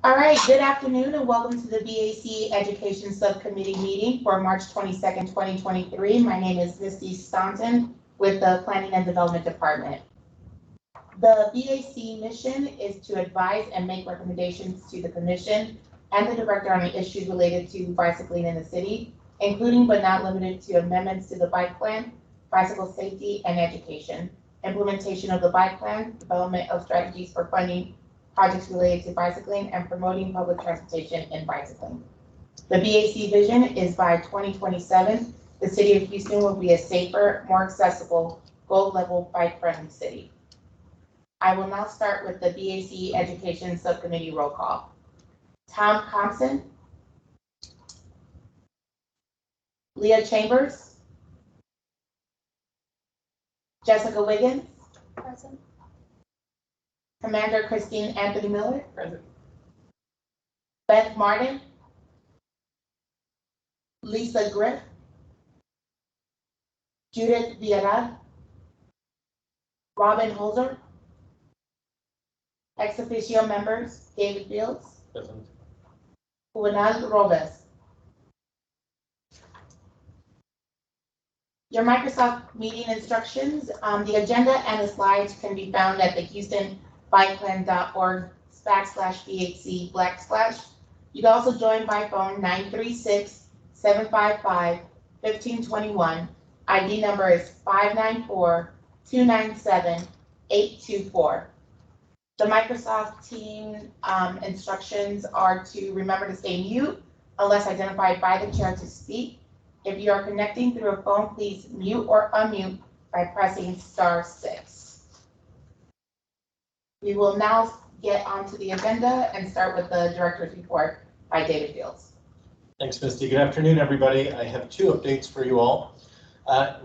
All right, good afternoon and welcome to the BAC Education Subcommittee meeting for March 22nd, 2023. My name is Misty Staunton with the Planning and Development Department. The BAC mission is to advise and make recommendations to the Commission and the Director on the issues related to bicycling in the city, including but not limited to amendments to the bike plan, bicycle safety and education, implementation of the bike plan, development of strategies for funding projects related to bicycling, and promoting public transportation and bicycling. The BAC vision is by 2027, the city of Houston will be a safer, more accessible, gold-level bike-friendly city. I will now start with the BAC Education Subcommittee roll call. Tom Thompson, Leah Chambers, Jessica Wiggins, present. Commander Christine Anthony Miller, present. Beth Martin, Lisa Griff, Judith Villarreal, Robin Holzer, ex officio members David Fields, present. Juvenal Robes. Your Microsoft meeting instructions, the agenda and the slides can be found at the HoustonBikePlan.org/BAC/. You can also join by phone 936-755-1521. ID number is 594-297-824. The Microsoft team instructions are to remember to stay mute unless identified by the chair to speak. If you are connecting through a phone, please mute or unmute by pressing *6. We will now get onto the agenda and start with the director's report by David Fields. Thanks, Misty. Good afternoon, everybody. I have two updates for you all.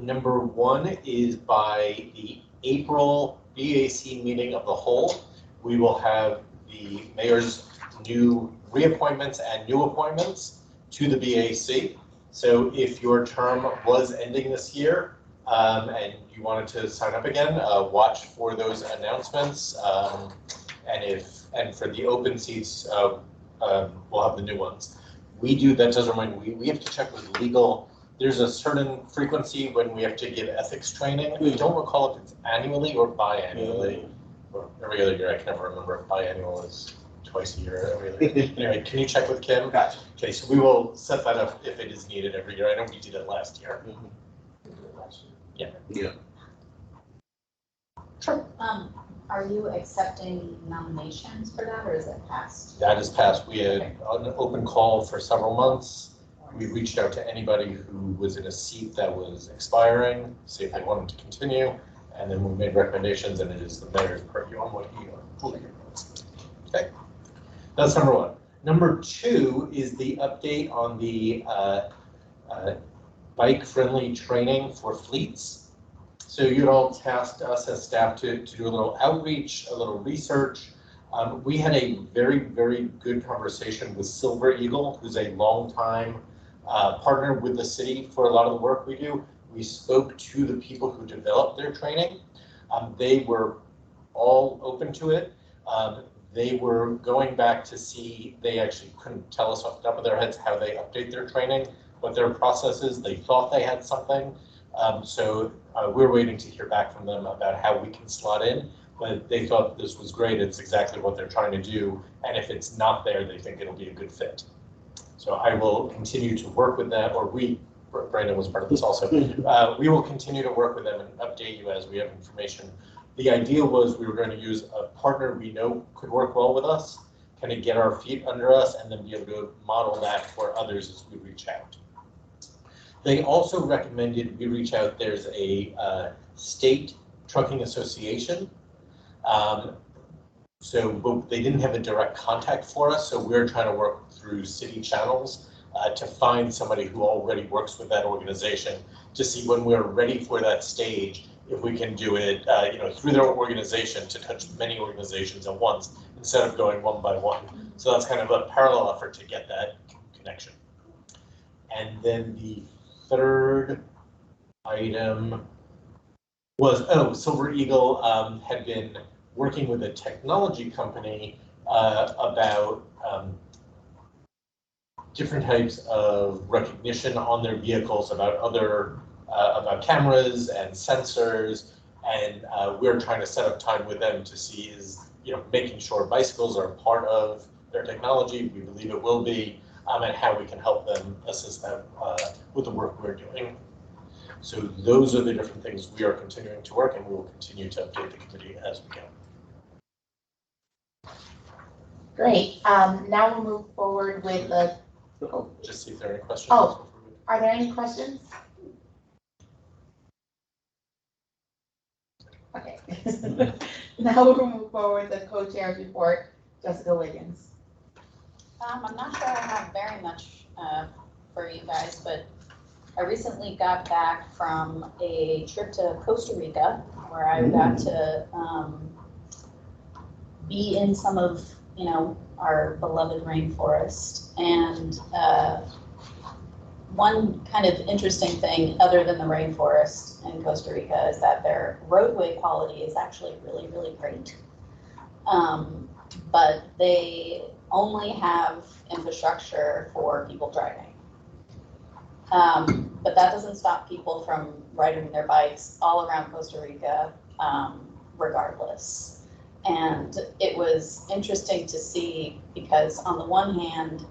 Number one is by the April BAC meeting of the whole, we will have the mayor's new reappointments and new appointments to the BAC. So if your term was ending this year and you wanted to sign up again, watch for those announcements. And for the open seats, we'll have the new ones. That does remind me, we have to check with legal. There's a certain frequency when we have to give ethics training. I don't recall if it's annually or biannually, or every other year. I can never remember if biannual is twice a year, every other year. Anyway, can you check with Kim? Gotcha. Okay, so we will set that up if it is needed every year. I know we did it last year. Yeah. Yeah. Sure. Are you accepting nominations for that, or is it passed? That is passed. We had an open call for several months. We reached out to anybody who was in a seat that was expiring, see if they wanted to continue, and then we made recommendations, and it is the mayor's purview on what he fully agrees. Okay, that's number one. Number two is the update on the bike-friendly training for fleets. So you'd all tasked us as staff to do a little outreach, a little research. We had a very, very good conversation with Silver Eagle, who's a longtime partner with the city for a lot of the work we do. We spoke to the people who developed their training. They were all open to it. They were going back to see, they actually couldn't tell us off the top of their heads how they update their training, what their process is. They thought they had something. So we're waiting to hear back from them about how we can slot in, but they thought this was great. It's exactly what they're trying to do. And if it's not there, they think it'll be a good fit. So I will continue to work with them, or Brandon was part of this also. We will continue to work with them and update you as we have information. The idea was we were going to use a partner we know could work well with us, kind of get our feet under us, and then be able to model that for others as we reach out. They also recommended we reach out. There's a state trucking association. So they didn't have a direct contact for us, so we're trying to work through city channels to find somebody who already works with that organization to see when we're ready for that stage, if we can do it through their organization to touch many organizations at once instead of going one by one. So that's kind of a parallel effort to get that connection. And then the third item was, Silver Eagle had been working with a technology company about different types of recognition on their vehicles, about cameras and sensors, and we're trying to set up time with them to see making sure bicycles are part of their technology. We believe it will be, and how we can help them assist them with the work we're doing. So those are the different things we are continuing to work, and we will continue to update the committee as we go. Great. Now we'll move forward with the. Just see if there are any questions. Oh, are there any questions? Okay. Now we'll move forward with the co-chair's report, Jessica Wiggins. I'm not sure I have very much for you guys, but I recently got back from a trip to Costa Rica where I got to be in some of, our beloved rainforest. And one kind of interesting thing other than the rainforest in Costa Rica is that their roadway quality is actually really, really great. But they only have infrastructure for people driving. But that doesn't stop people from riding their bikes all around Costa Rica, regardless. And it was interesting to see because on the one hand,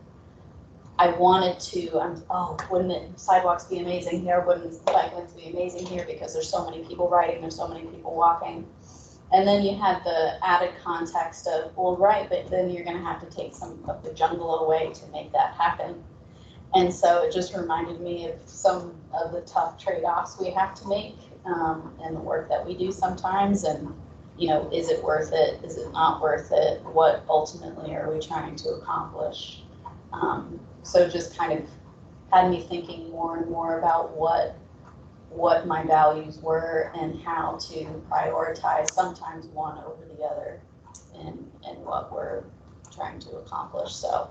I wanted to, wouldn't sidewalks be amazing here? Wouldn't bike lanes be amazing here? Because there's so many people riding, there's so many people walking. And then you had the added context of, well, right, but then you're gonna have to take some of the jungle away to make that happen. And so it just reminded me of some of the tough trade-offs we have to make in the work that we do sometimes. And, is it worth it? Is it not worth it? What ultimately are we trying to accomplish? So just kind of had me thinking more and more about what my values were and how to prioritize sometimes one over the other in what we're trying to accomplish. So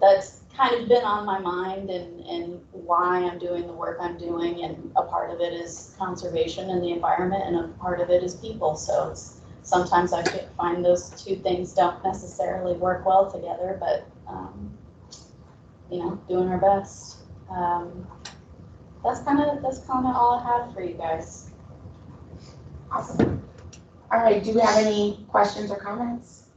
that's kind of been on my mind and why I'm doing the work I'm doing, and a part of it is conservation and the environment, and a part of it is people. So it's sometimes I find those two things don't necessarily work well together, but doing our best. That's kind of all I have for you guys. Awesome. All right, do we have any questions or comments?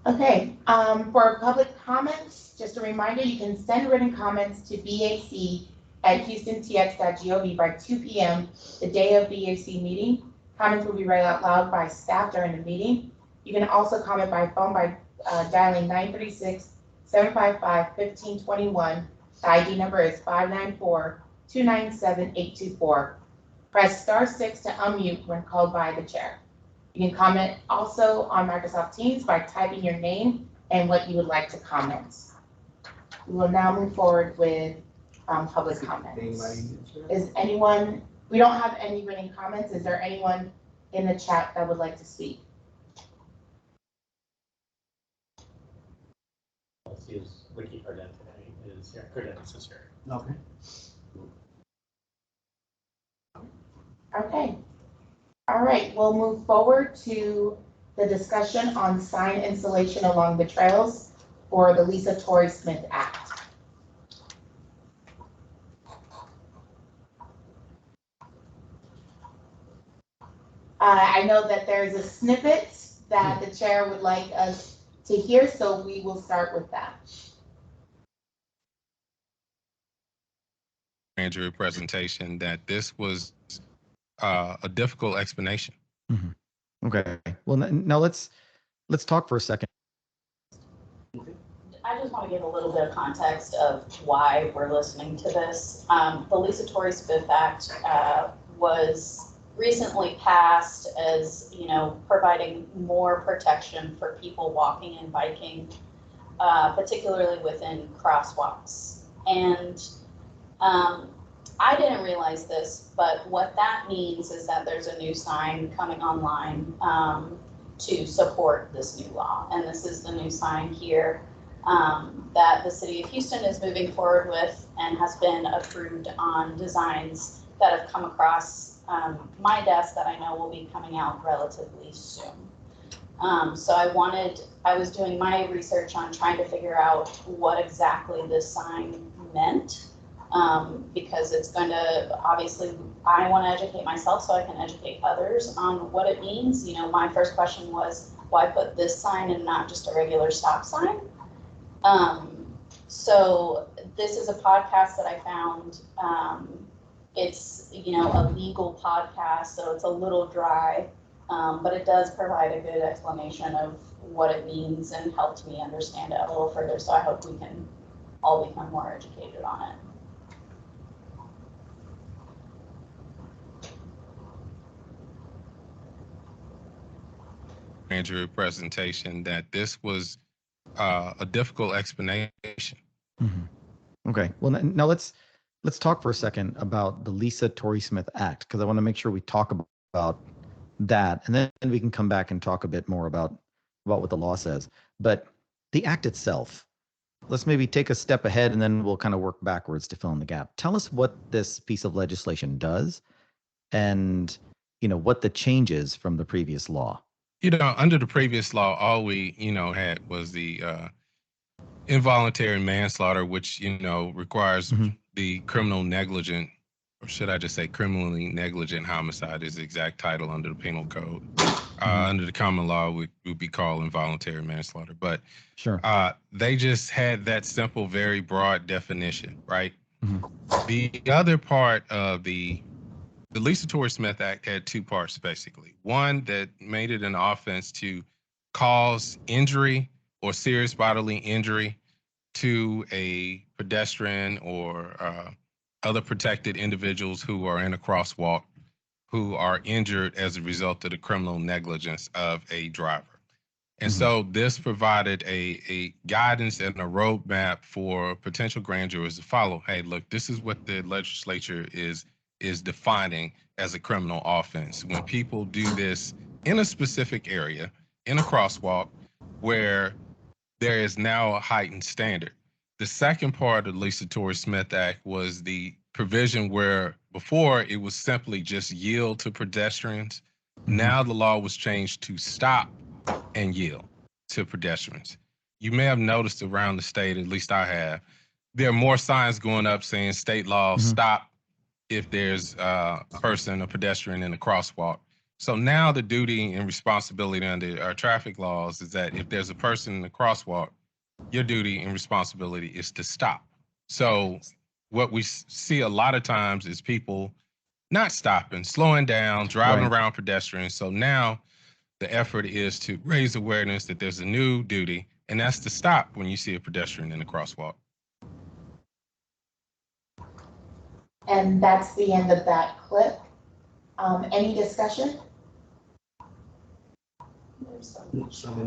Okay, for public comments, just a reminder, you can send written comments to bac@houstontx.gov by 2 p.m. the day of BAC meeting. Comments will be read out loud by staff during the meeting. You can also comment by phone by dialing 936-755-1521. The ID number is 594-297-824. Press *6 to unmute when called by the chair. You can comment also on Microsoft Teams by typing your name and what you would like to comment. We will now move forward with public comments. Is anyone, we don't have any written comments. Is there anyone in the chat that would like to speak? Let's use Ricky Cardente is here. Cardente is here. Okay. Okay. All right, we'll move forward to the discussion on sign installation along the trails for the Lisa Torrey Smith Act. I know that there's a snippet that the chair would like us to hear, so we will start with that. Andrew presentation that this was a difficult explanation. Mm-hmm. Okay. Well, now let's talk for a second. I just want to give a little bit of context of why we're listening to this. The Lisa Torrey Smith Act was recently passed as, providing more protection for people walking and biking, particularly within crosswalks. And I didn't realize this, but what that means is that there's a new sign coming online to support this new law. And this is the new sign here that the city of Houston is moving forward with and has been approved on designs that have come across my desk that I know will be coming out relatively soon. So I was doing my research on trying to figure out what exactly this sign meant. Because it's going to, obviously, I want to educate myself so I can educate others on what it means. You know, my first question was, why put this sign and not just a regular stop sign? So this is a podcast that I found. It's, you know, a legal podcast, so it's a little dry, but it does provide a good explanation of what it means and helped me understand it a little further. So I hope we can all become more educated on it. Grand jury presentation that this was a difficult explanation. Okay, well, now let's talk for a second about the Lisa Torrey Smith Act, because I want to make sure we talk about that, and then we can come back and talk a bit more about what the law says. But the act itself, let's maybe take a step ahead and then we'll kind of work backwards to fill in the gap. Tell us what this piece of legislation does and, you know, what the changes from the previous law. You know, under the previous law, all we, you know, had was the involuntary manslaughter, which, you know, requires the criminal negligent, or should I just say criminally negligent homicide is the exact title under the penal code. Under the common law, would be called involuntary manslaughter. But sure, they just had that simple, very broad definition, right? The other part of the Lisa Torrey Smith Act had two parts, basically. One that made it an offense to cause injury or serious bodily injury to a pedestrian or other protected individuals who are in a crosswalk who are injured as a result of the criminal negligence of a driver. And so this provided a guidance and a roadmap for potential grand jurors to follow. Hey, look, this is what the legislature is defining as a criminal offense. When people do this in a specific area, in a crosswalk, where there is now a heightened standard. The second part of the Lisa Torrey Smith Act was the provision where before it was simply just yield to pedestrians. Now the law was changed to stop and yield to pedestrians. You may have noticed around the state, at least I have, there are more signs going up saying state law, stop if there's a person, a pedestrian in a crosswalk. So now the duty and responsibility under our traffic laws is that if there's a person in the crosswalk, your duty and responsibility is to stop. So what we see a lot of times is people not stopping, slowing down, driving around pedestrians. So now the effort is to raise awareness that there's a new duty, and that's to stop when you see a pedestrian in the crosswalk. And that's the end of that clip. Any discussion?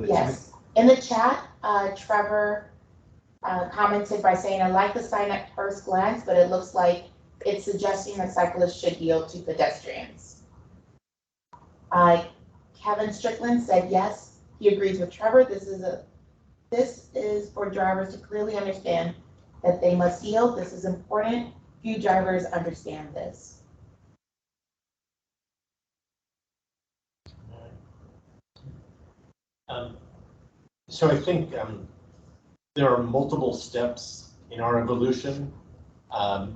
Yes. In the chat, Trevor commented by saying, I like the sign at first glance, but it looks like it's suggesting that cyclists should yield to pedestrians. Kevin Strickland said, yes, he agrees with Trevor. This is for drivers to clearly understand that they must yield. This is important. Few drivers understand this. So I think there are multiple steps in our evolution.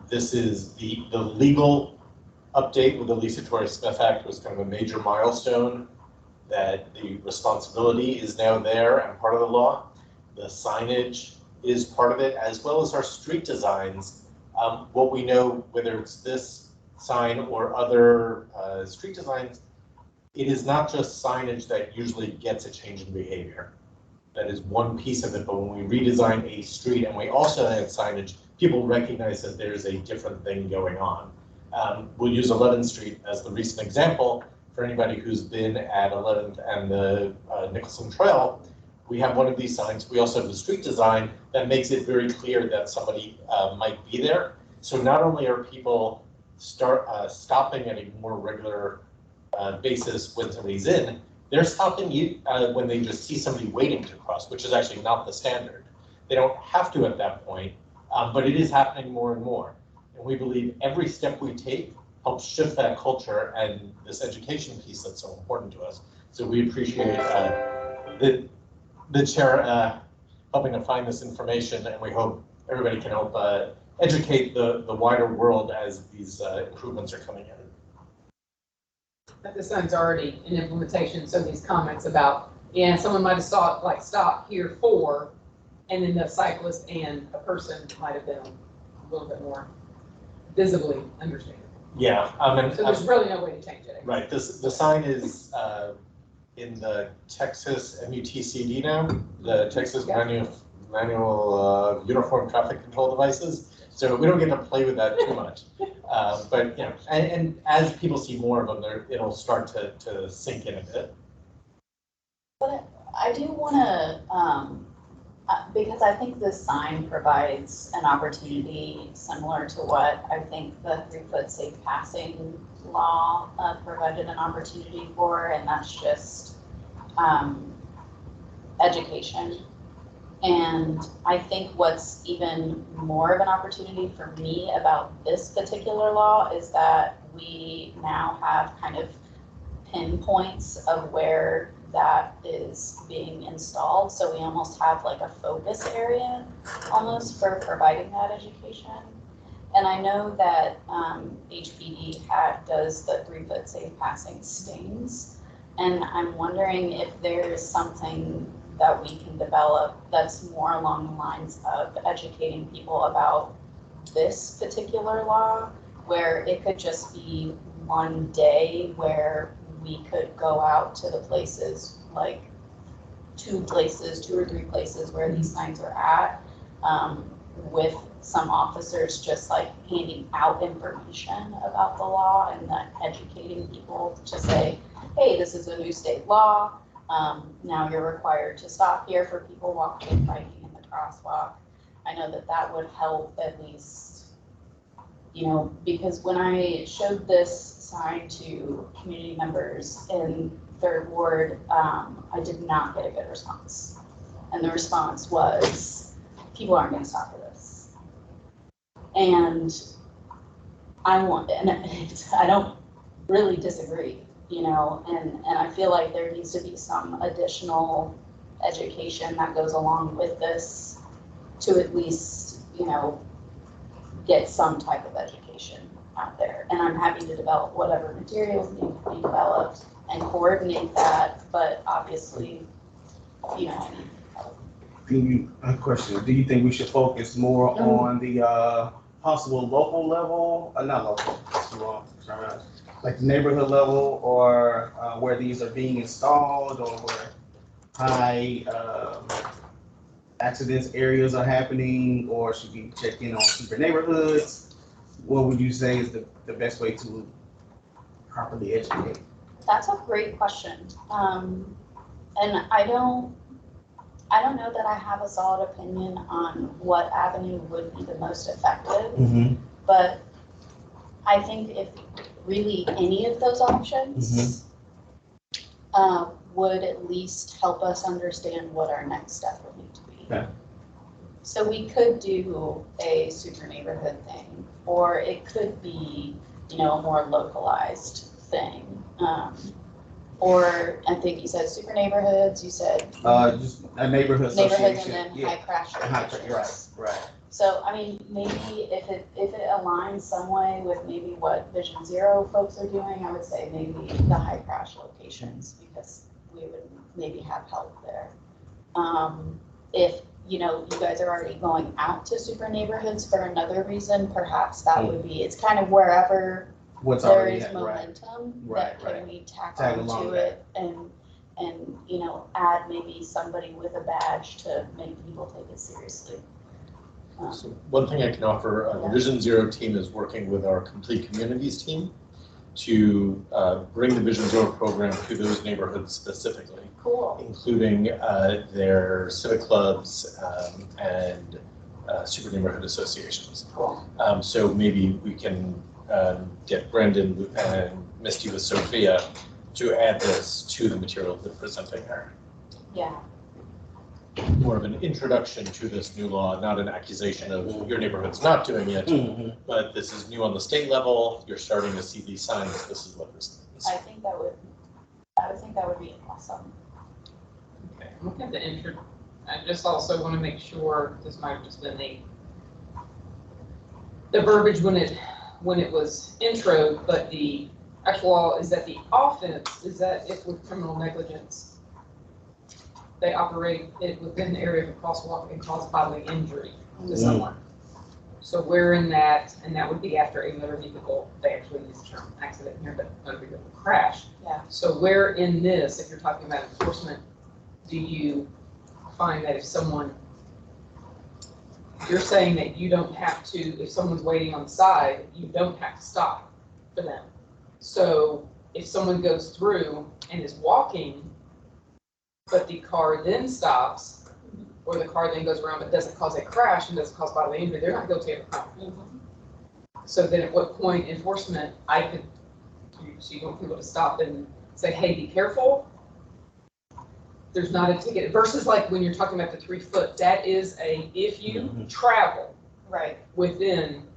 This is the legal update with the Lisa Torrey Smith Act was kind of a major milestone that the responsibility is now there and part of the law. The signage is part of it, as well as our street designs. What we know, whether it's this sign or other street designs, it is not just signage that usually gets a change in behavior. That is one piece of it, but when we redesign a street and we also add signage, people recognize that there's a different thing going on. We'll use 11th Street as the recent example. For anybody who's been at 11th and the Nicholson Trail, we have one of these signs. We also have the street design that makes it very clear that somebody might be there. So not only are people stopping at a more regular basis when somebody's in, they're stopping you when they just see somebody waiting to cross, which is actually not the standard. They don't have to at that point, but it is happening more and more. And we believe every step we take helps shift that culture and this education piece that's so important to us. So we appreciate the chair helping to find this information, and we hope everybody can help educate the wider world as these improvements are coming in. That the sun's already in implementation, so these comments about, yeah, someone might have saw it like stop here for, and then the cyclist and a person might have been a little bit more visibly understandable. Yeah, So there's really no way to change it. Right, the sign is in the Texas MUTCD now, the Texas Manual Uniform Traffic Control Devices. So we don't get to play with that too much. But you know, and as people see more of them, it'll start to sink in a bit. But I do want to, because I think this sign provides an opportunity similar to what I think the 3-foot safe passing law provided an opportunity for, and that's just education. And I think what's even more of an opportunity for me about this particular law is that we now have kind of pinpoints of where that is being installed. So we almost have like a focus area almost for providing that education. And I know that HPD does the 3-foot safe passing stings. And I'm wondering if there's something that we can develop that's more along the lines of educating people about this particular law, where it could just be one day where we could go out to the places, like 2 or 3 places where these signs are at, with some officers just like handing out information about the law and then educating people to say, hey, this is a new state law. Now you're required to stop here for people walking and biking in the crosswalk. I know that that would help at least, you know, because when I showed this sign to community members in 3rd Ward, I did not get a good response. And the response was, people aren't going to stop for this. And I don't really disagree, you know, and I feel like there needs to be some additional education that goes along with this to at least, you know, get some type of education out there. And I'm happy to develop whatever materials need to be developed and coordinate that, but obviously, you know. A question, do you think we should focus more on the possible local level, not local, that's wrong, like the neighborhood level, or where these are being installed, or where high accidents areas are happening, or should we check in on super neighborhoods? What would you say is the best way to properly educate? That's a great question. And I don't know that I have a solid opinion on what avenue would be the most effective, but I think if really any of those options would at least help us understand what our next step would need to be. Okay. So we could do a super neighborhood thing, or it could be, you know, a more localized thing. Or I think you said super neighborhoods, you said just a neighborhood association. neighborhoods and then high crash locations. Right. So, I mean, maybe if it aligns some way with maybe what Vision Zero folks are doing, I would say maybe the high crash locations, because we would maybe have help there. If, you know, you guys are already going out to super neighborhoods for another reason, perhaps that would be, it's kind of wherever there is momentum, that can we tack onto it and, you know, add maybe somebody with a badge to make people take it seriously. So one thing I can offer, the Vision Zero team is working with our Complete Communities team to bring the Vision Zero program to those neighborhoods specifically. Cool. Including their civic clubs and super neighborhood associations. Cool. So maybe we can get Brendan and Misty with Sophia to add this to the material they're presenting there. Yeah. More of an introduction to this new law, not an accusation of your neighborhood's not doing it, but this is new on the state level. You're starting to see these signs. This is what this is. I would think that would be awesome. Okay, I'm looking at the intro. I just also want to make sure, this might have just been the verbiage when it was intro, but the actual law is that the offense is that if with criminal negligence, they operate it within the area of a crosswalk and cause bodily injury to someone. So we're in that, and that would be after a motor vehicle, they actually use the term accident here, but motor vehicle crash. Yeah. So where in this, if you're talking about enforcement, do you find that if someone, you're saying that you don't have to, if someone's waiting on the side, you don't have to stop for them. So if someone goes through and is walking, but the car then stops, or the car then goes around but doesn't cause a crash and doesn't cause bodily injury, they're not guilty of a crime. So then at what point enforcement, so you want people to stop and say, hey, be careful. There's not a ticket versus like when you're talking about the 3 foot, that is if you travel Right. within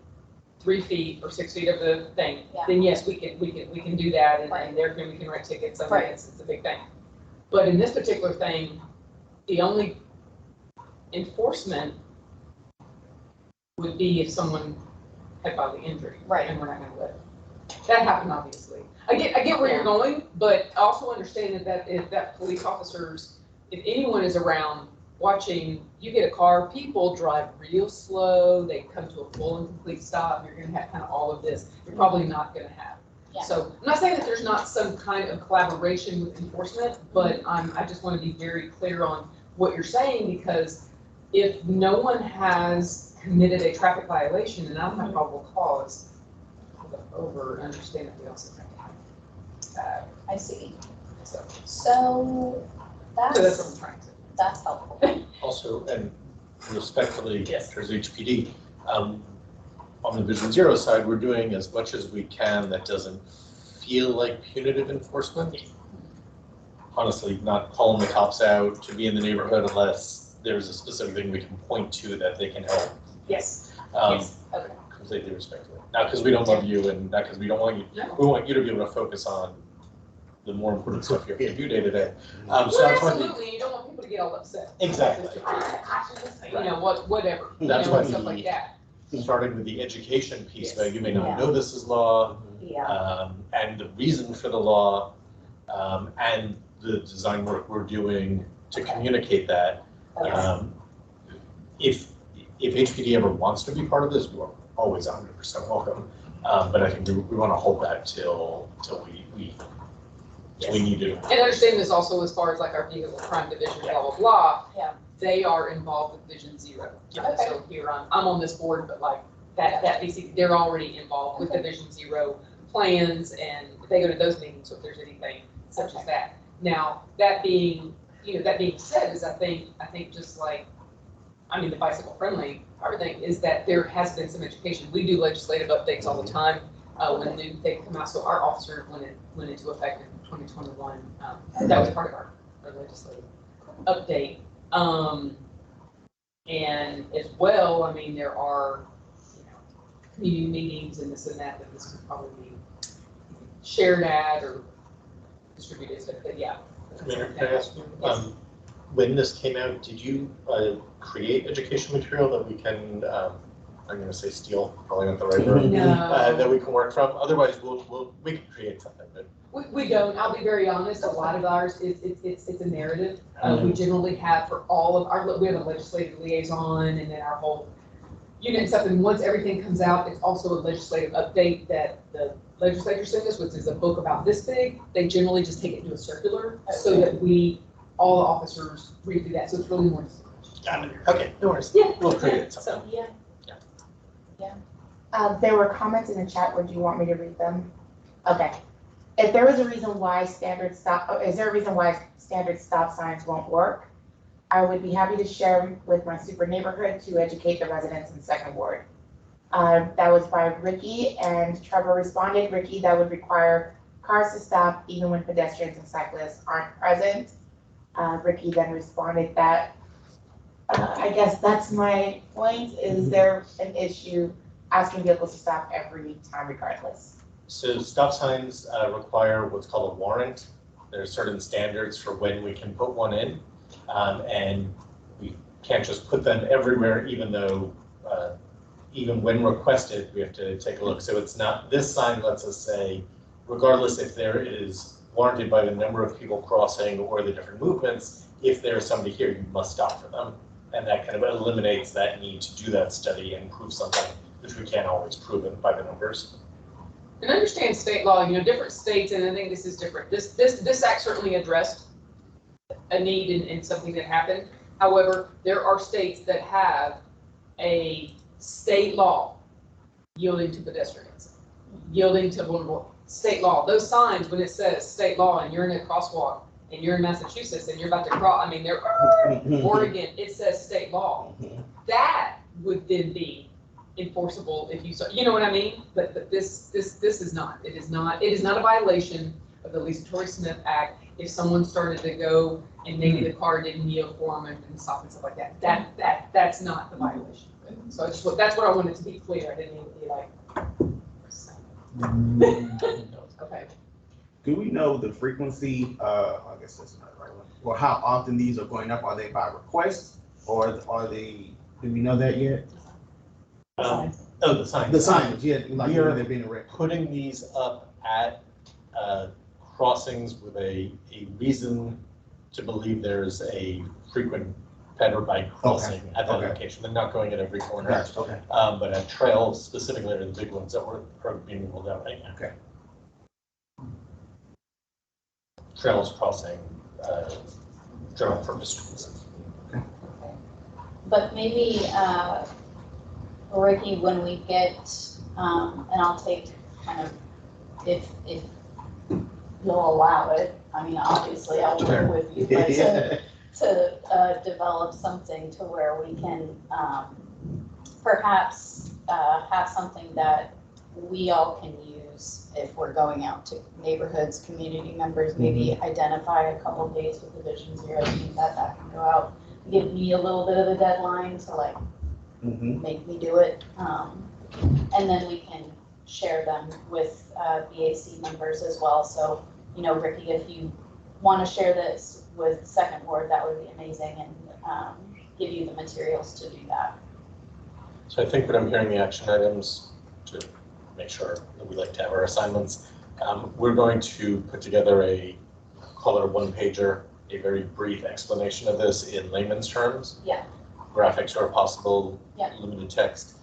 3 feet or 6 feet of the thing, Yeah. then yes, we can do that and, Right. and therefore we can write tickets. I mean, Right. it's a big thing. But in this particular thing, the only enforcement would be if someone had bodily injury. Right. And we're not gonna let it. That happened, obviously. I get where you're going, but also understand that if that police officers, if anyone is around watching, you get a car, people drive real slow, they come to a full and complete stop, you're gonna have kind of all of this, you're probably not gonna have. Yeah. So I'm not saying that there's not some kind of collaboration with enforcement, but I just want to be very clear on what you're saying, because if no one has committed a traffic violation and I don't have probable cause, over understand that we also have to have. I see. So So that's what I'm trying to. that's helpful. Also, and respectfully, Yes. towards HPD, on the Vision Zero side, we're doing as much as we can that doesn't feel like punitive enforcement. Honestly, not calling the cops out to be in the neighborhood unless there's a specific thing we can point to that they can help. Yes. Yes. Okay. Completely respectfully. Not because we don't love you and not because we don't want you. No. We want you to be able to focus on the more important stuff you have to do day to day. So Well, that's why absolutely. You don't want people to get all upset. Exactly. You know, whatever. That's you know, why stuff the- like that. starting with the education piece, Yes. you may not Yeah. know this is law, Yeah. and the reason for the law, and the design work we're doing to communicate that. Okay. If HPD ever wants to be part of this, we're always 100% welcome. But I think we want to hold that till we need to. And understand this also as far as like our vehicle crime division, blah, blah, blah. Yeah. They are involved with Vision Zero. Okay. So here I'm on this board, but like that basically, they're already involved with the Vision Zero plans, and they go to those meetings, so if there's anything such as that. Now, that being said, is I think just like, the bicycle friendly, everything is that there has been some education. We do legislative updates all the time, when new things come out. So our officer, when it went into effect in 2021, that was part of our legislative update. And as well, there are, community meetings and this and that this could probably be shared at or distributed, but yeah. Commander, can I ask you, when this came out, did you create education material that we can, I'm going to say steal, probably not the right word, No. that we can work from? Otherwise, we can create something. But We don't, I'll be very honest, a lot of ours it's a narrative. We generally have for all of our, we have a legislative liaison and then our whole unit and stuff, and once everything comes out, it's also a legislative update that the legislature sent us, which is a book about this big. They generally just take it into a circular so that all the officers read through that, so it's really more. got it. Okay, no worries. Yeah. We'll create something. So, There were comments in the chat. Would you want me to read them? Okay. If there was a reason why is there a reason why standard stop signs won't work? I would be happy to share with my super neighborhood to educate the residents in Second Ward. That was by Ricky, and Trevor responded, Ricky, that would require cars to stop even when pedestrians and cyclists aren't present. Ricky then responded that, I guess that's my point, is there an issue asking vehicles to stop every time regardless? So stop signs require what's called a warrant. There are certain standards for when we can put one in. And we can't just put them everywhere, even though, even when requested, we have to take a look. So it's not, this sign lets us say, regardless if there is warranted by the number of people crossing or the different movements, if there's somebody here, you must stop for them. And that kind of eliminates that need to do that study and prove something, which we can't always prove it by the numbers. And understand state law, different states, and I think this is different. This act certainly addressed a need and something that happened. However, there are states that have a state law yielding to pedestrians, yielding to vulnerable state law. Those signs, when it says state law and you're in a crosswalk and you're in Massachusetts and you're about to cross, they're Oregon, it says state law. That would then be enforceable if you saw, you know what I mean? But this is not. It is not a violation of the Lisa Torrey Smith Act if someone started to go and maybe the car didn't yield for them and stop and stuff like that. That's not the violation. So that's what I wanted to be clear. I didn't need to be like. Okay. Do we know the frequency, I guess that's not the right one, or how often these are going up? Are they by request, or are they, do we know that yet? The signs. The signage, yeah, like We are they're being erected. putting these up at crossings with a reason to believe there's a frequent ped or bike crossing at that location. They're not going at every corner. Gotcha, okay. But at trails specifically are the big ones that are being rolled out right now. Okay. Trails crossing general purpose streets. But maybe, Ricky, when we get, and I'll take kind of, if you'll allow it, obviously I'll work with you, but to develop something to where we can perhaps have something that we all can use if we're going out to neighborhoods, community members, maybe identify a couple of days with the Vision Zero team that can go out, give me a little bit of a deadline to like make me do it. And then we can share them with BAC members as well. So, Ricky, if you want to share this with Second Ward, that would be amazing, and give you the materials to do that. So I think what I'm hearing the action items to make sure that we like to have our assignments. We're going to put together call it a one-pager, a very brief explanation of this in layman's terms. Yeah. Graphics are possible, yeah. Limited text.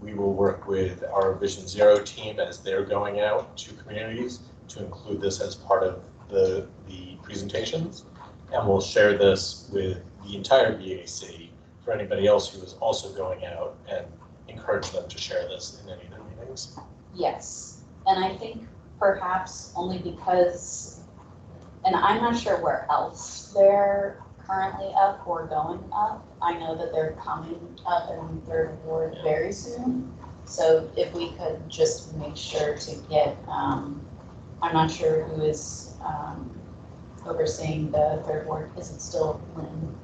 We will work with our Vision Zero team as they're going out to communities to include this as part of the presentations. And we'll share this with the entire BAC for anybody else who is also going out, and encourage them to share this in any of their meetings. Yes, and I think perhaps only because, and I'm not sure where else they're currently up or going up. I know that they're coming up in Third Ward very soon. So if we could just make sure to get, I'm not sure who is overseeing the Third Ward. Is it still Lynn?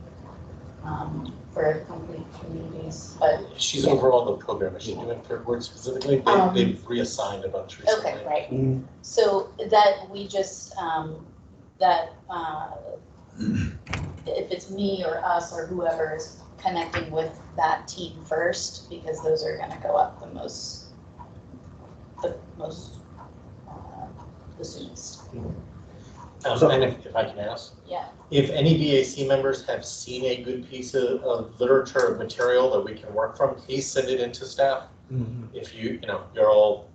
For complete communities, but she's overall the program. Is she doing Third Ward specifically? They've reassigned a bunch recently. Okay, right. So that we just if it's me or us or whoever is connecting with that team first, because those are going to go up the soonest. And if I can ask, yeah. If any BAC members have seen a good piece of literature or material that we can work from, please send it in to staff. If you're all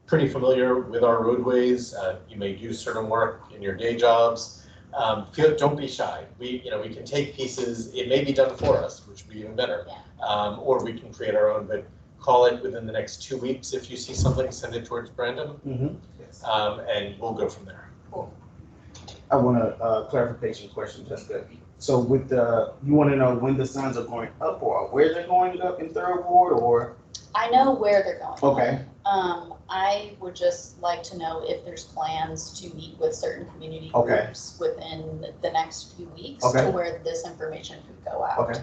pretty familiar with our roadways, you may do certain work in your day jobs. Don't be shy. We can take pieces. It may be done for us, which would be even better, or we can create our own. But call it within the next 2 weeks. If you see something, send it towards Brandon, and we'll go from there. Cool. I want a clarification question, Jessica. So with you want to know when the signs are going up or where they're going up in Third Ward, or? I know where they're going. Okay. I would just like to know if there's plans to meet with certain community groups within the next few weeks to where this information could go out. Okay.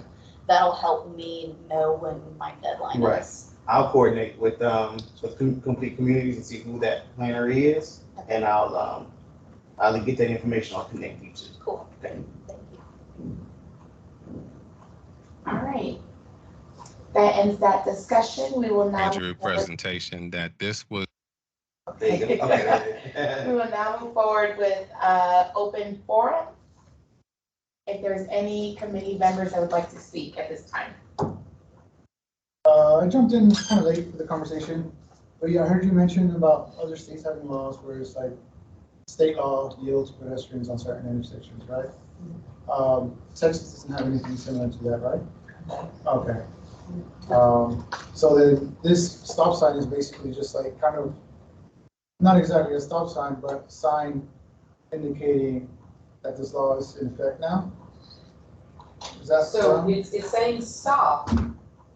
That'll help me know when my deadline is. I'll coordinate with Complete Communities and see who that planner is, and I'll I'll get that information. I'll connect you to. Cool. Thank you. Thank you. All right. That ends that discussion. We will now. Andrew presentation that this was. There you go. Okay. We will now move forward with open forum. If there's any committee members that would like to speak at this time. I jumped in kind of late for the conversation, but yeah, I heard you mention about other states having laws where it's like state law yields pedestrians on certain intersections, right? Texas doesn't have anything similar to that, right? Okay. So then this stop sign is basically just like kind of, not exactly a stop sign, but a sign indicating that this law is in effect now? Is that So it's saying stop,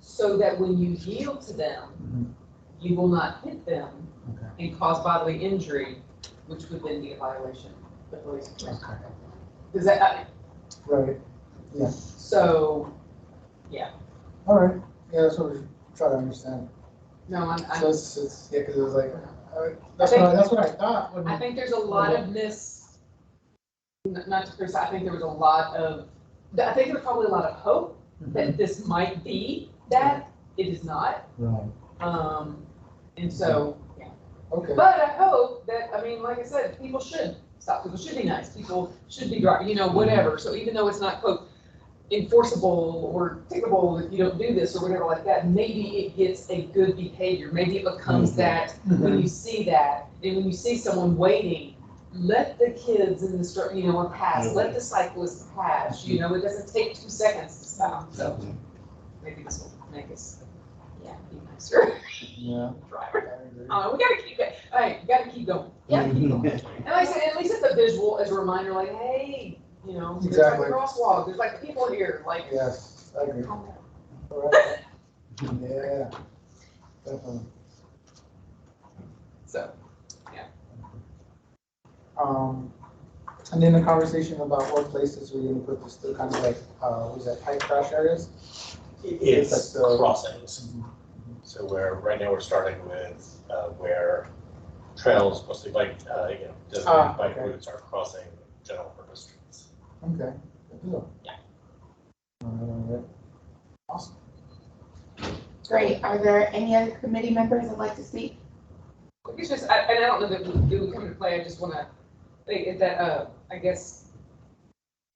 so that when you yield to them, you will not hit them and cause bodily injury, which would then be a violation of the police. Okay. Is that, Right, yeah, so, yeah, all right, yeah, that's what we're trying to understand. no, So it's yeah, because it was like, think- that's what I thought. When I think there's a lot of not to criticize, I think there was a lot of, I think there's probably a lot of hope that this might be that. It is not. Right, And so, yeah. okay, But I hope that, I mean, like I said, people should stop, people should be nice, people should be driving, you know, whatever. So even though it's not quote enforceable or tickable if you don't do this or whatever like that, maybe it gets a good behavior. Maybe it becomes that when you see that, and when you see someone waiting, let the kids in the street, you know, pass, let the cyclists pass, you know, it doesn't take 2 seconds to stop. So maybe this will make us, be nicer yeah. driver. I agree. We gotta keep it, hey, you gotta keep going. Yeah, keep going. And like I said, at least it's a visual as a reminder, like, hey, you know, there's like a Exactly. crosswalk, there's like people here, like. Yes, I agree. All right. Yeah, definitely. So, And then the conversation about what places we're gonna put this, to kind of like, what is that, high crash areas? It's It's like the- crossings. So right now we're starting with where trails, mostly bike, designated bike okay. routes are crossing general purpose streets. Okay, good deal. Yeah. All right. Awesome. Great. Are there any other committee members that'd like to speak? it's just, and I don't know that it would come into play, I just wanna, think that, I guess,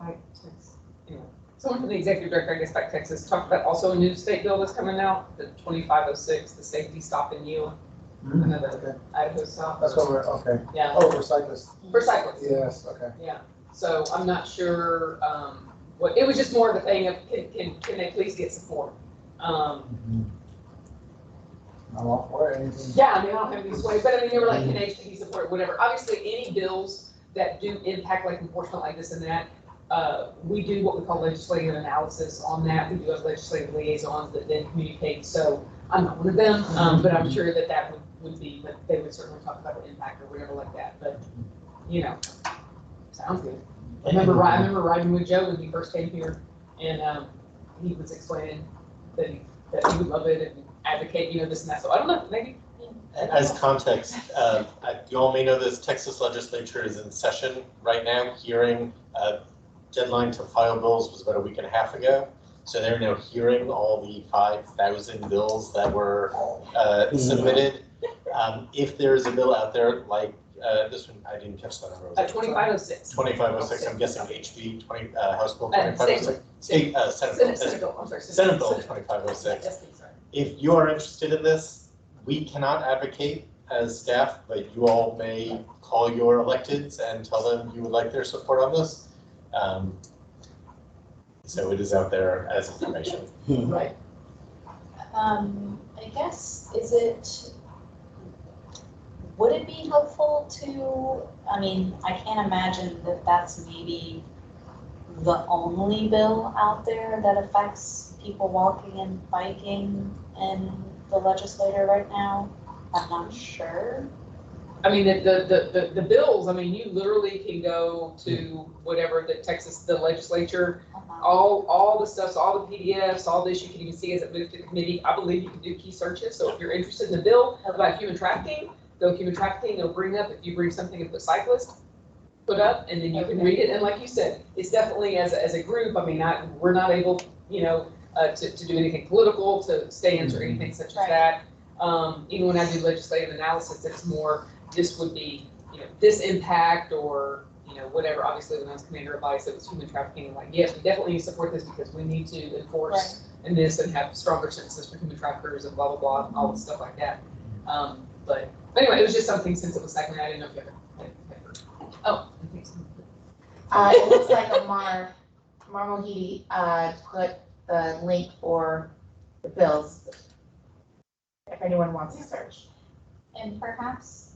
anyway, someone from the executive director, I guess, back Texas, talked about also a new state bill that's coming out, the 2506, the safety stop and yield. Another Okay, Idaho stop. that's what we're, okay. Yeah, Oh, for cyclists. for cyclists. Yes, okay. Yeah, so I'm not sure, what, it was just more of a thing of, can they please get support? I'm all for it, anything. Yeah, I mean, I don't have any sway, but I mean, they were like, can HTV support, whatever. Obviously, any bills that do impact like enforcement like this and that, we do what we call legislative analysis on that. We do have legislative liaisons that then communicate. So I'm not one of them, but I'm sure that that would be, but they would certainly talk about the impact or whatever like that. But, you know, sounds good. I remember riding with Joe when he first came here, and he was explaining that he would love it and advocate, you know, this and that. So I don't know, maybe. As context, you all may know this, Texas legislature is in session right now, hearing, deadline to file bills was about a week and a half ago. So they're now hearing all the 5,000 bills that were submitted. If there is a bill out there like this one, I didn't catch the number. 2506. 2506, I'm guessing HB 20, House Bill 2506. Senate Bill. I'm sorry. Senate Bill 2506. Yes, please, sorry. If you are interested in this, we cannot advocate as staff, but you all may call your electeds and tell them you would like their support on this. So it is out there as information. Right. I guess, would it be helpful to, I mean, I can't imagine that that's maybe the only bill out there that affects people walking and biking in the legislature right now. I'm not sure. I mean, the bills, I mean, you literally can go to whatever the legislature, all the stuff, so all the PDFs, all this, you can even see as it moves to the committee. I believe you can do key searches. So if you're interested in the bill about human trafficking, go human trafficking, it'll bring up, if you bring something and put cyclist, put up, and then you can read it, and like you said, it's definitely as a group, I mean, we're not able, you know, to do anything political, to stand or anything such as that. Even when I do legislative analysis, it's more, this would be, you know, this impact or, you know, whatever. Obviously, when I was commander of ICE, it was human trafficking. Like, yes, we definitely need to support this because we need to enforce and this and have stronger sentences for human traffickers and blah, blah, blah, all the stuff like that. But anyway, it was just something since it was second, I didn't know if you ever heard. Oh, I think so. It looks like Amar Mohidi, put the link for the bills, if anyone wants to search. And perhaps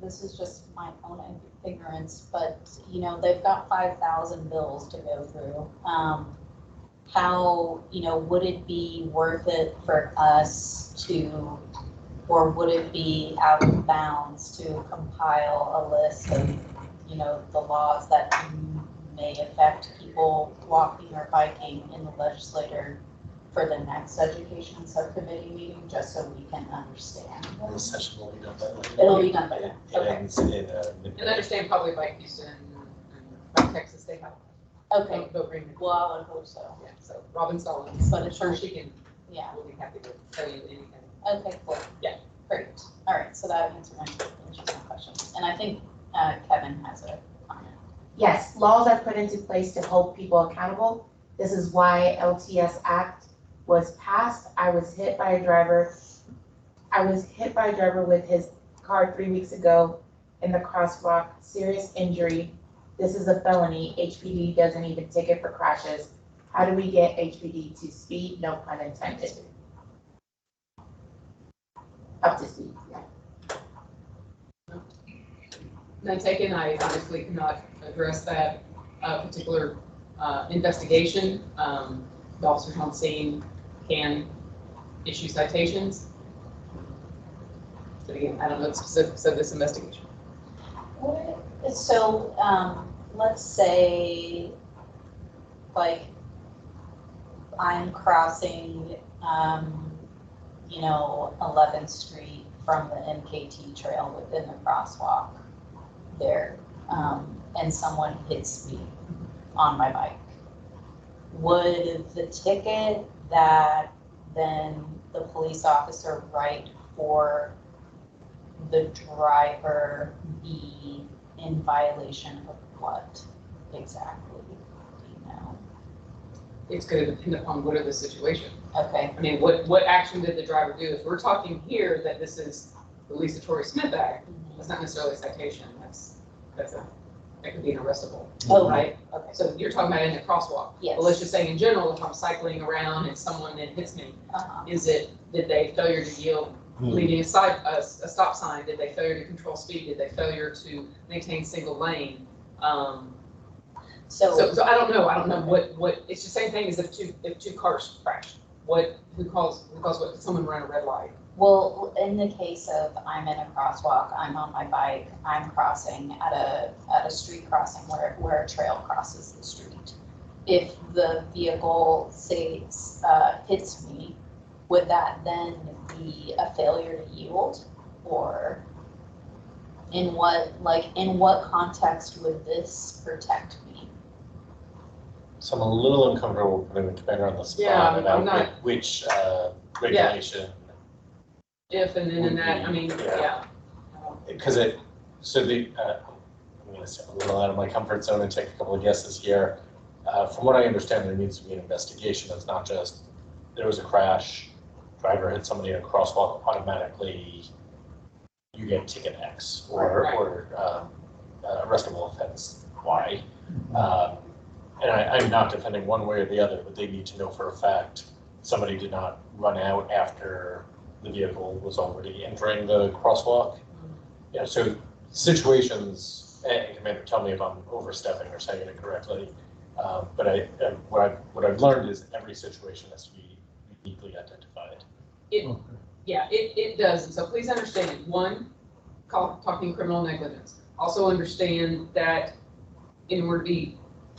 this is just my own ignorance, but you know, they've got 5,000 bills to go through. How, you know, would it be worth it for us to, or would it be out of bounds to compile a list of, you know, the laws that may affect people walking or biking in the legislature for the next education subcommittee meeting, just so we can understand? The session will be done by then. It'll be done by then. It Okay. ends in, And I understand probably by Houston and by Texas, they have. Okay. They'll bring it. Well, I would hope so. Yeah, so Robin Stallings, But I'm it's sure not- she can, Yeah. will be happy to tell you anything. Okay, cool. Yeah. Great. All right, so that answers my questions. And I think Kevin has a comment. Yes, laws are put into place to hold people accountable. This is why LTS Act was passed. I was hit by a driver with his car 3 weeks ago in the crosswalk, serious injury. This is a felony. HPD doesn't even ticket for crashes. How do we get HPD to speed? No pun intended. Up to speed, yeah. None taken, I obviously cannot address that particular investigation. The officers on scene can issue citations. But again, I don't know the specifics of this investigation. So let's say, like, I'm crossing, you know, 11th Street from the MKT trail within the crosswalk there, and someone hits me on my bike. Would the ticket that then the police officer write for the driver be in violation of what exactly? Do you know? It's going to depend upon what are the situation. Okay. I mean, what action did the driver do? If we're talking here that this is the Lisa Torrey Smith Act, that's not necessarily a citation. That could be an arrestable. Oh, right. Okay. So you're talking about in the crosswalk. Yes. Well, let's just say in general, if I'm cycling around and someone then hits me, did they failure to yield, leaving a stop sign? Did they failure to control speed? Did they failure to maintain single lane? So I don't know. I don't know what it's the same thing as if two cars crashed. Who calls what? Did someone run a red light? Well, in the case of I'm in a crosswalk, I'm on my bike, I'm crossing at a street crossing where a trail crosses the street. If the vehicle, say, hits me, would that then be a failure to yield? Or in what context would this protect me? So I'm a little uncomfortable putting the commander on the spot Yeah, I'm about not- which regulation. If and then in that, I mean, Yeah. Because I'm going to step a little out of my comfort zone and take a couple of guesses here. From what I understand, there needs to be an investigation. It's not just there was a crash, driver hit somebody in a crosswalk, automatically you get ticket X or arrestable offense Y. And I'm not defending one way or the other, but they need to know for a fact somebody did not run out after the vehicle was already entering the crosswalk. Yeah, so situations, and Commander, tell me if I'm overstepping or saying it correctly. But what I've learned is every situation has to be uniquely identified. It does. And so please understand, one, talking criminal negligence. Also understand that in order to be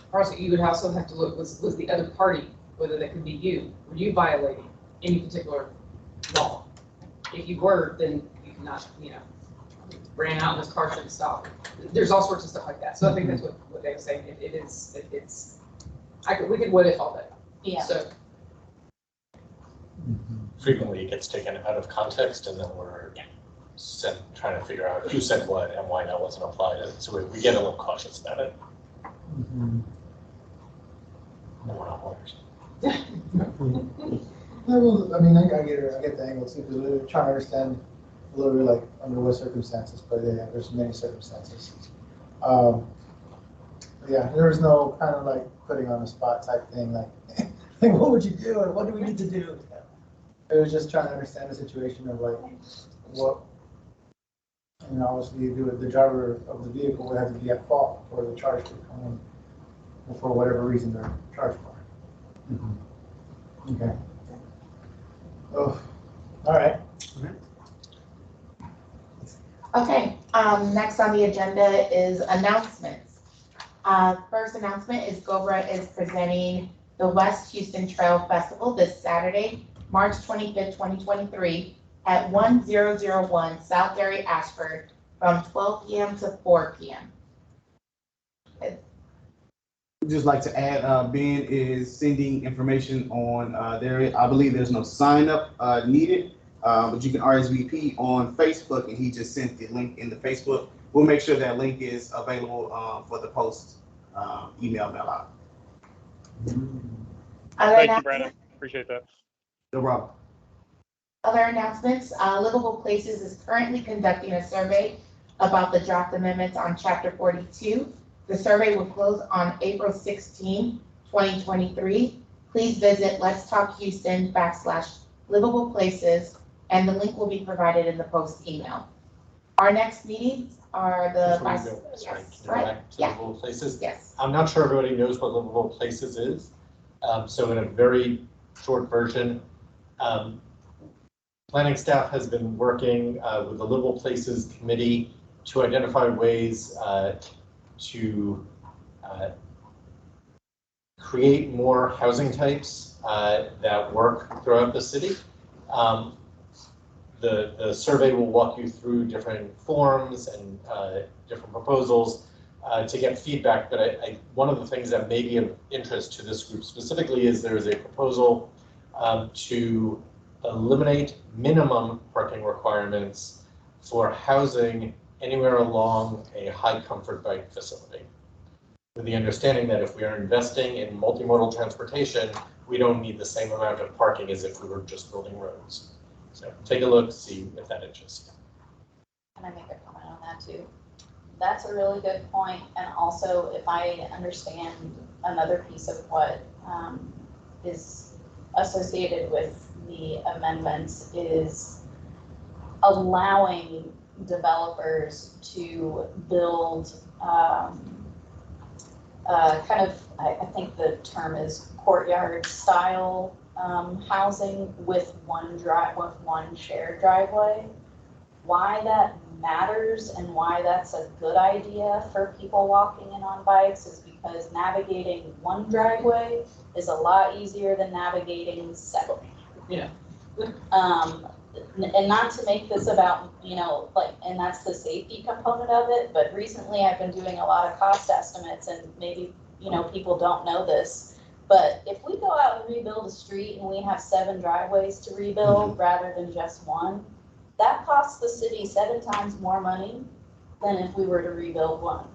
prosecuted, you would also have to look, was the other party, whether that could be you, were you violating any particular law? If you were, then you cannot, ran out and his car shouldn't stop. There's all sorts of stuff like that. So I think that's what they were saying. We could what if all day. Yeah. So Frequently it gets taken out of context and then we're trying to figure out who said what and why that wasn't applied. So we get a little cautious about it. And we're not lawyers. Well, I mean, I get it, I get the angle too, because we're trying to understand a little bit like under what circumstances, but yeah, there's many circumstances. Yeah, there was no kind of like putting on the spot type thing, like, like what would you do or what do we need to do? It was just trying to understand the situation of like what, you know, obviously the driver of the vehicle would have to be at fault for the charge to come in, or for whatever reason they're charged for. Okay. Oh, all right. Okay, next on the agenda is announcements. First announcement is GOBRA is presenting the West Houston Trail Festival this Saturday, March 25th, 2023 at 1001 South Gary Ashford from 12 p.m. to 4 p.m. Just like to add, Ben is sending information on there. I believe there's no sign up needed, but you can RSVP on Facebook, and he just sent the link in the Facebook. We'll make sure that link is available for the post email mail out. Thank you, Brandon. Appreciate that. No problem. Other announcements, Livable Places is currently conducting a survey about the draft amendments on Chapter 42. The survey will close on April 16, 2023. Please visit letstalkhouston.com/livable places, and the link will be provided in the post email. Our next meetings are the Livable Places. Yes. I'm not sure everybody knows what Livable Places is. So in a very short version, planning staff has been working with the Livable Places Committee to identify ways to create more housing types that work throughout the city. The survey will walk you through different forms and different proposals to get feedback, but one of the things that may be of interest to this group specifically is there is a proposal to eliminate minimum parking requirements for housing anywhere along a high comfort bike facility, with the understanding that if we are investing in multimodal transportation, we don't need the same amount of parking as if we were just building roads. So take a look, see if that interests you. Can I make a comment on that too? That's a really good point. And also, if I understand another piece of what is associated with the amendments is allowing developers to build kind of, I think the term is courtyard style housing with one shared driveway. Why that matters and why that's a good idea for people walking in on bikes is because navigating one driveway is a lot easier than navigating seven. Yeah. And not to make this about, you know, like, and that's the safety component of it, but recently I've been doing a lot of cost estimates, and maybe, you know, people don't know this, but if we go out and rebuild a street and we have 7 driveways to rebuild rather than just one, that costs the city 7 times more money than if we were to rebuild one.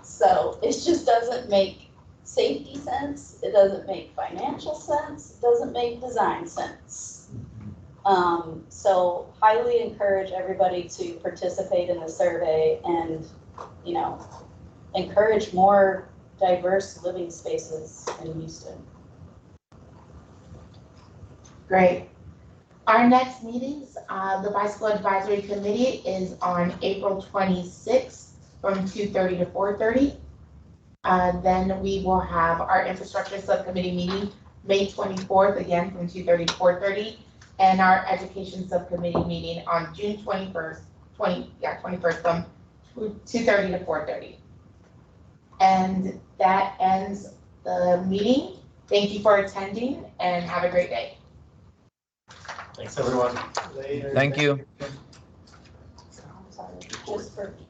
So it just doesn't make safety sense. It doesn't make financial sense. It doesn't make design sense. So highly encourage everybody to participate in the survey and, you know, encourage more diverse living spaces in Houston. Great. Our next meetings, the Bicycle Advisory Committee is on April 26th from 2:30 to 4:30. Then we will have our Infrastructure Subcommittee meeting May 24th, again from 2:30 to 4:30. And our Education Subcommittee meeting on June 21st from 2:30 to 4:30. And that ends the meeting. Thank you for attending and have a great day. Thanks, everyone. Thank you. just for